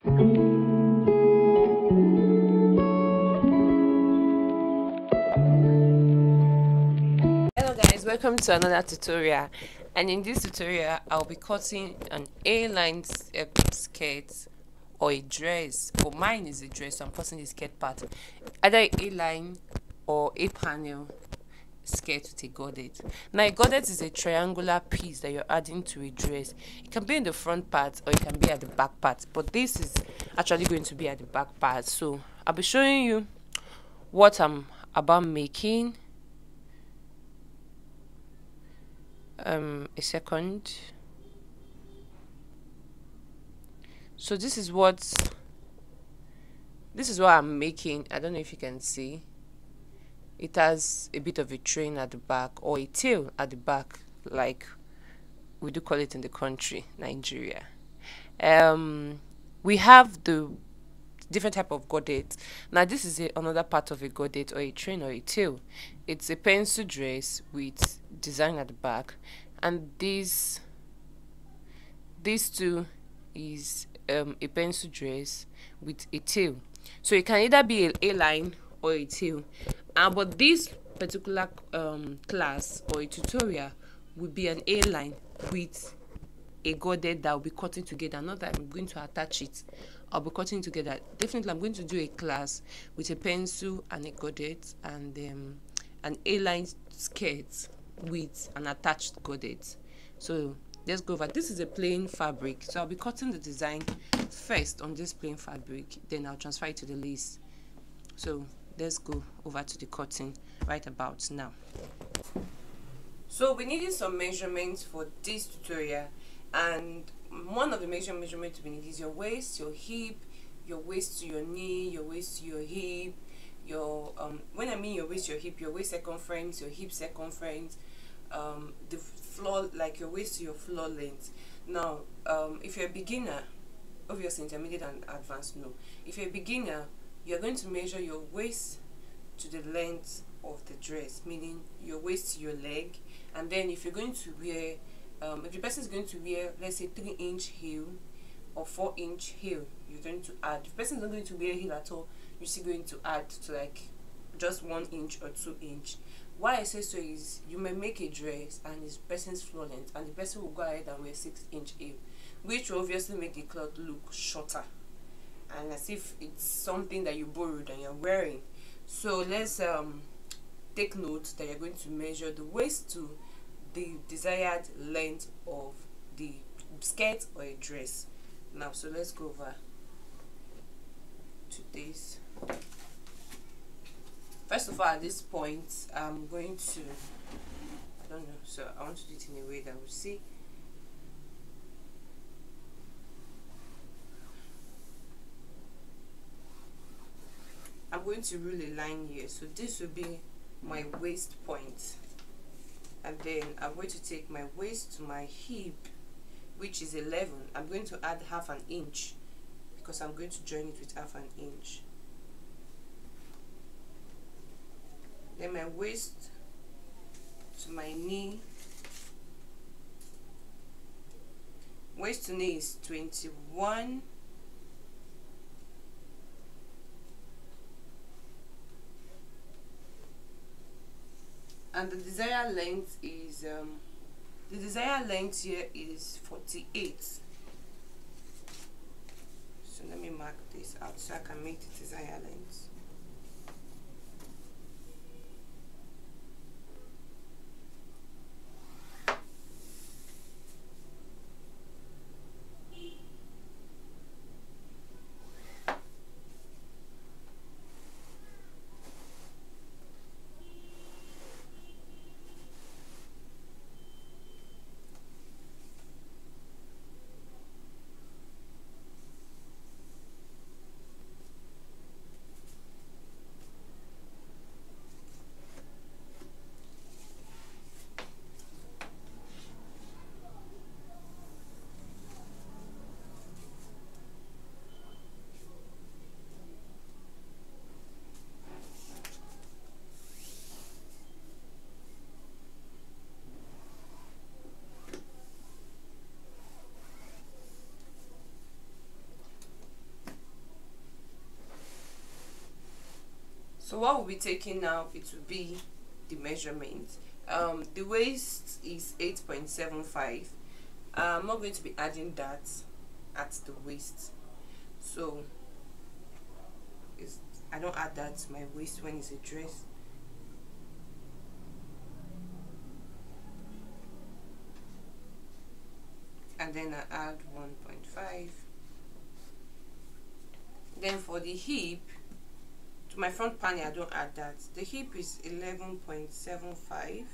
Hello guys, welcome to another tutorial, and in this tutorial I'll be cutting an A-line skirt or a dress. For mine is a dress, so I'm cutting the skirt part, either A-line or a panel skirt with a godet. Now a godet is a triangular piece that you're adding to a dress. It can be in the front part or it can be at the back part, but this is actually going to be at the back part. So I'll be showing you what I'm about making. A second. So this is what I'm making. I don't know if you can see. It has a bit of a train at the back, or a tail at the back, like we do call it in the country Nigeria. We have the different type of godet. Now this is another part of a godet, or a train, or a tail. It's a pencil dress with design at the back, and these two is a pencil dress with a tail. So it can either be an A-line or a tail, but this particular class or a tutorial will be an A-line with a godet that will be cutting together. Not that I'm going to attach it, I'll be cutting together. Definitely I'm going to do a class with a pencil and a godet, and an A-line skirt with an attached godet. So let's go over. This is a plain fabric, so I'll be cutting the design first on this plain fabric, then I'll transfer it to the lace. So let's go over to the cutting right about now. So we needed some measurements for this tutorial, and one of the major measurements we need is your waist, your hip, your waist to your knee, your waist to your hip, your when I mean your waist, your hip, your waist circumference, your hip circumference, the floor, like your waist to your floor length. Now if you're a beginner, obviously intermediate and advanced, no. If you're a beginner, you're going to measure your waist to the length of the dress, meaning your waist to your leg. And then if you're going to wear if the person is going to wear, let's say, 3-inch heel or 4-inch heel, you're going to add. If the person is not going to wear heel at all, you're still going to add to like just 1 inch or 2 inch. Why I say so is you may make a dress and it's person's floor length, and the person will go ahead and wear 6-inch heel, which will obviously make the cloth look shorter and as if it's something that you borrowed and you're wearing. So let's take note that you're going to measure the waist to the desired length of the skirt or a dress. Now, so let's go over to this. First of all, at this point, I'm going to, I don't know, so I want to do it in a way that we'll see. I'm going to rule a line here, so this will be my waist point, and then I'm going to take my waist to my hip, which is 11. I'm going to add half an inch because I'm going to join it with half an inch. Then my waist to my knee, waist to knee is 21. And the desired length is here is 48. So let me mark this out so I can make the desired length. So what we'll be taking now, it will be the measurement. The waist is 8.75. I'm not going to be adding that at the waist, so I don't add that to my waist when it's a dress. And then I add 1.5. Then for the hip, to my front panel I don't add that. The hip is 11.75.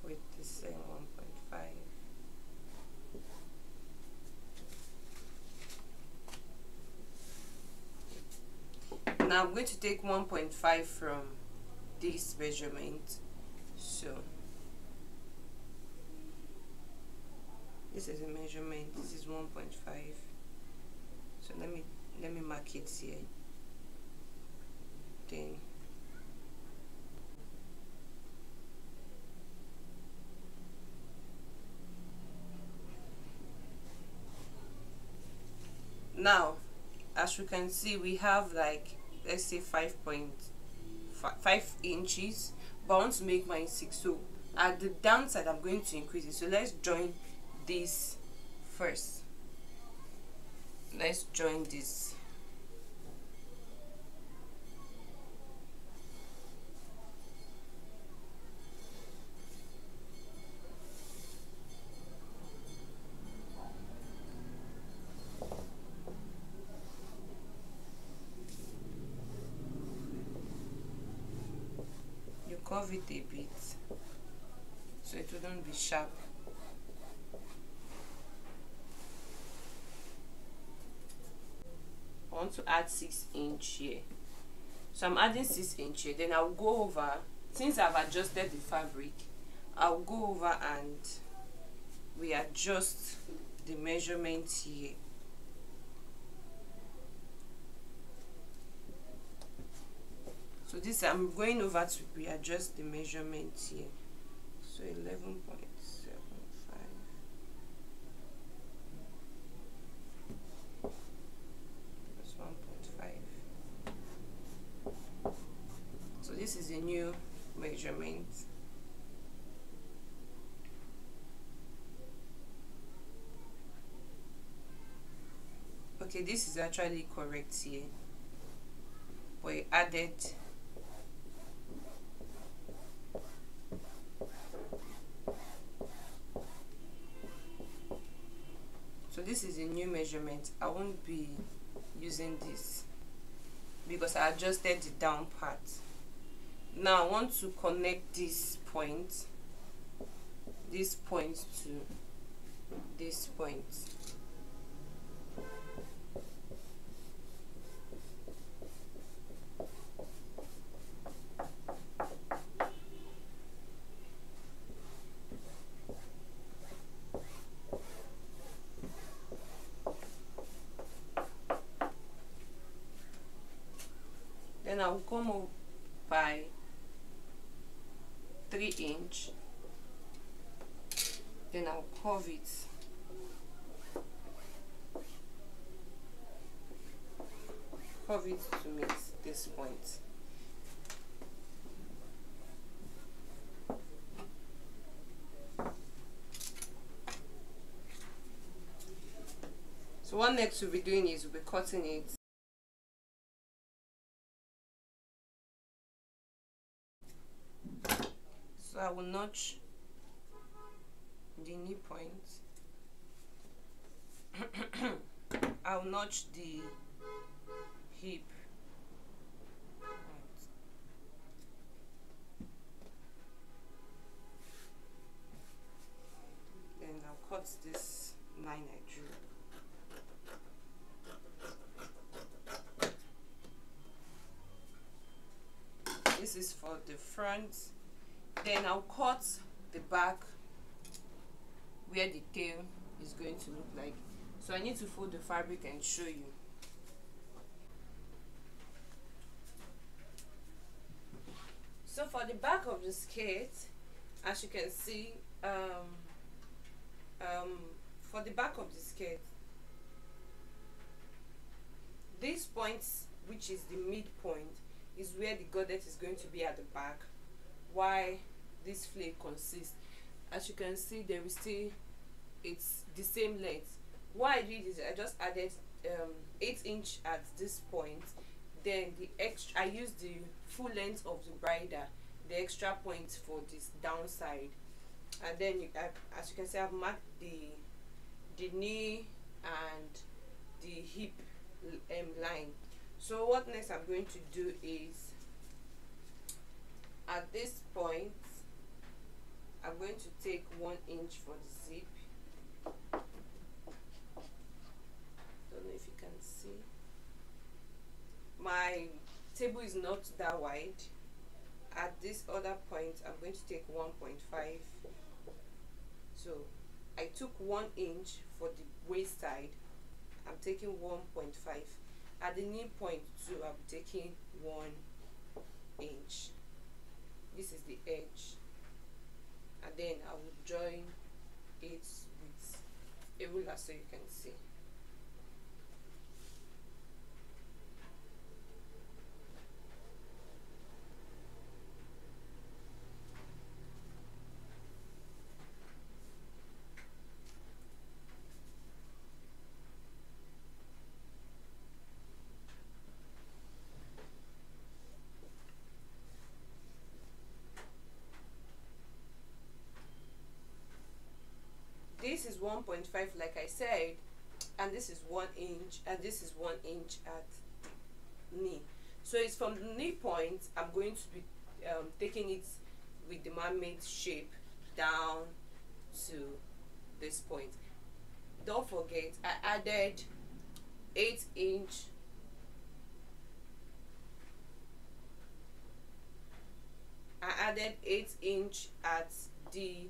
With the same 1.5. Now I'm going to take 1.5 from this measurement. So this is a measurement, this is 1.5. So let me mark it here. Then now, as you can see, we have like, let's say 5.5 inches, but I want to make mine 6. So at the downside I'm going to increase it. So let's join this first. Let's join this. You curve it a bit so it wouldn't be sharp. I want to add 6 inch here, so I'm adding 6 inch here. Then I'll go over, since I've adjusted the fabric, I'll go over and readjust the measurement here. So this, I'm going over to readjust the measurement here. So 11.75. That's 1.5. So this is a new measurement. Okay, this is actually correct here, but I added this is a new measurement. I won't be using this because I adjusted the down part. Now I want to connect this point to this point. Then I'll come up by 3 inch. Then I'll curve it. Curve it to meet this point. So what next we'll be doing is we'll be cutting it. So I will notch the knee point. I'll notch the hip. Then I'll cut this line I drew. This is for the front. Then I'll cut the back where the tail is going to look like. So I need to fold the fabric and show you. So for the back of the skirt, as you can see, For the back of the skirt, this point, which is the midpoint, is where the godet is going to be at the back, while this flake consists. As you can see, there is still, it's the same length. What I did is I just added 8" at this point, then the extra, I used the full length of the bridle, the extra point for this downside, and then as you can see, I've marked the knee and the hip line. So what next I'm going to do is, at this point, I'm going to take 1" for the zip. Don't know if you can see. My table is not that wide. At this other point, I'm going to take 1.5. So I took 1" for the waist side. I'm taking 1.5. At the knee point too, I'm taking 1". This is the edge, and then I will join it with a ruler so you can see. This is 1.5 like I said, and this is 1", and this is 1" at knee. So it's from the knee point, I'm going to be taking it with the mermaid shape down to this point. Don't forget, I added 8". I added 8" at the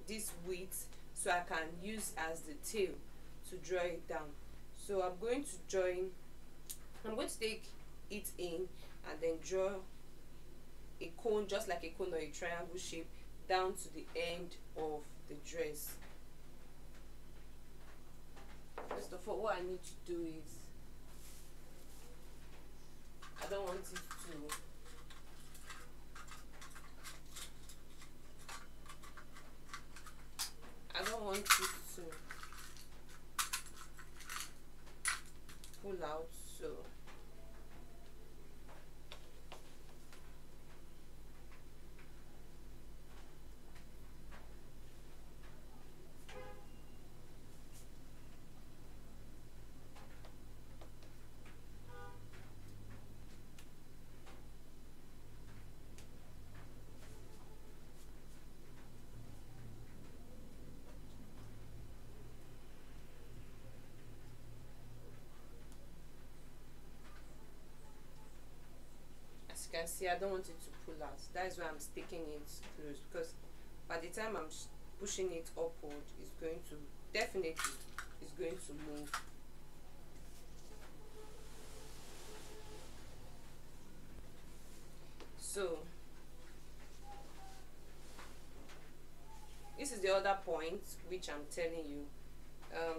this width, so I can use as the tail to draw it down. So I'm going to take it in and then draw a cone, just like a cone or a triangle shape, down to the end of the dress. First of all, what I need to do is, I don't want it to pull out, so can see, I don't want it to pull out. That is why I'm sticking it close, because by the time I'm pushing it upward, it's going to definitely move. So this is the other point which I'm telling you.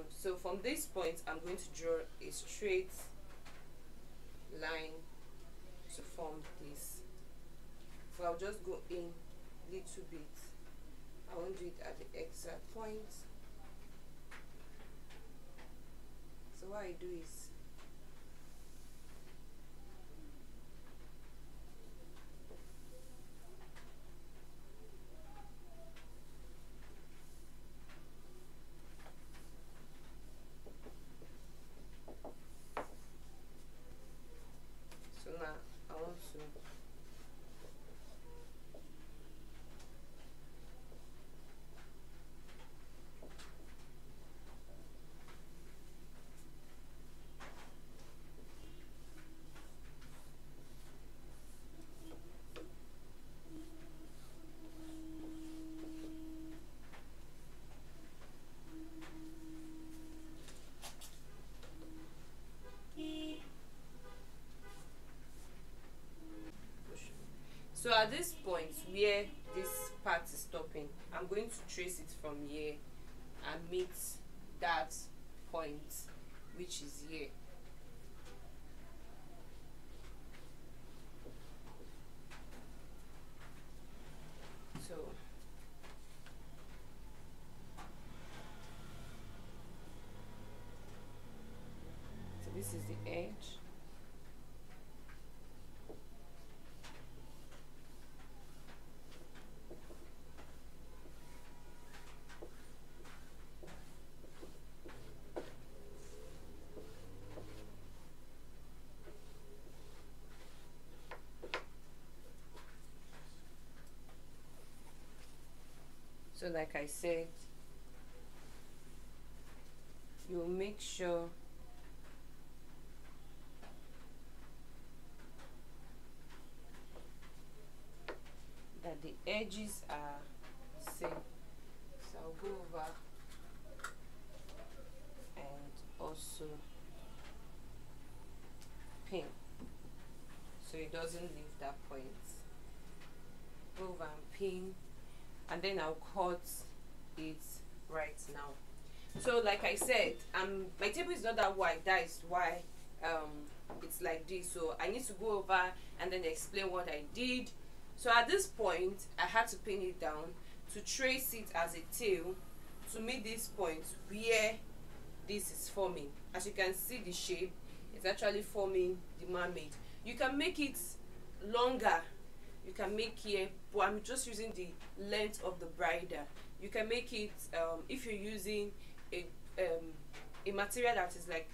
So from this point, I'm going to draw a straight line to form this. So I'll just go in little bit. I won't do it at the exact point. So what I do is, so now I want to so at this point where this part is stopping, I'm going to trace it from here and meet that point, which is here. So this is the edge. So like I said, you'll make sure that the edges are the same. So I'll go over and also pin so it doesn't leave that point. Go over and pin, and then I'll cut it right now. So like I said, my table is not that wide. That is why it's like this. So I need to go over and then explain what I did. So at this point I had to pin it down to trace it as a tail to meet this point where this is forming. As you can see, the shape is actually forming the mermaid. You can make it longer, you can make here, but I'm just using the length of the bridle. You can make it if you're using a material that is like,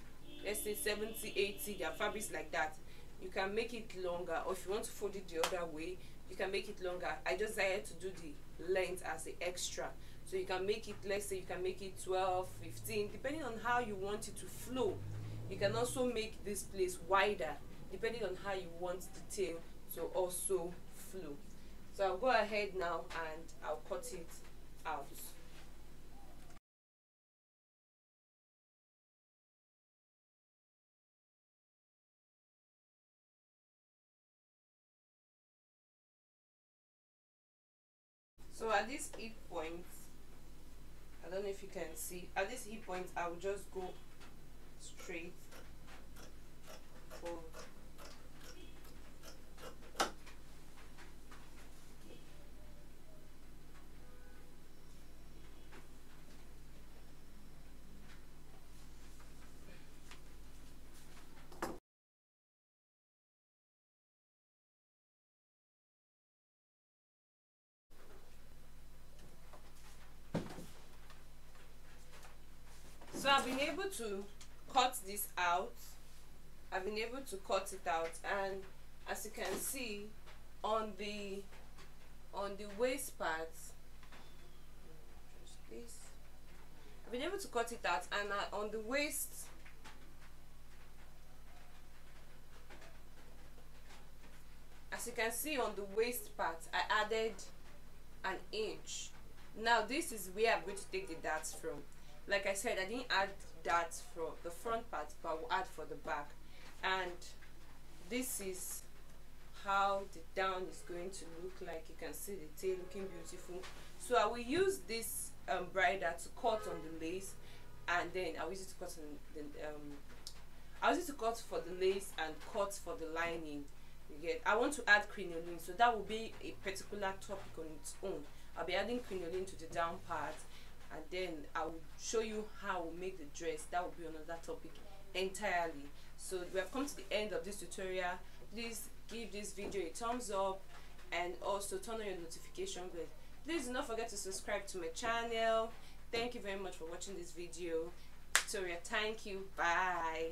let's say 70, 80, there are fabrics like that, you can make it longer, or if you want to fold it the other way, you can make it longer. I just decided to do the length as the extra. So you can make it, let's say you can make it 12, 15, depending on how you want it to flow. You can also make this place wider, depending on how you want the tail to also flow. So I'll go ahead now and I'll cut it out. So at this hip point, I don't know if you can see, at this hip point I will just go straight forward. So I've been able to cut this out. I've been able to cut it out, and as you can see on the waist part, please, I've been able to cut it out, and on the waist, as you can see on the waist part, I added an inch. Now this is where I'm going to take the darts from. Like I said, I didn't add darts for the front part, but I will add for the back. And this is how the down is going to look like. You can see the tail looking beautiful. So I will use this bridle to cut on the lace, and then I'll use it to cut on the I'll use it to cut for the lace and cut for the lining. You get? I want to add crinoline, so that will be a particular topic on its own. I'll be adding crinoline to the down part, and then I will show you how we make the dress. That will be another topic entirely. So we have come to the end of this tutorial. Please give this video a thumbs up and also turn on your notification bell. Please do not forget to subscribe to my channel. Thank you very much for watching this video tutorial. Thank you. Bye.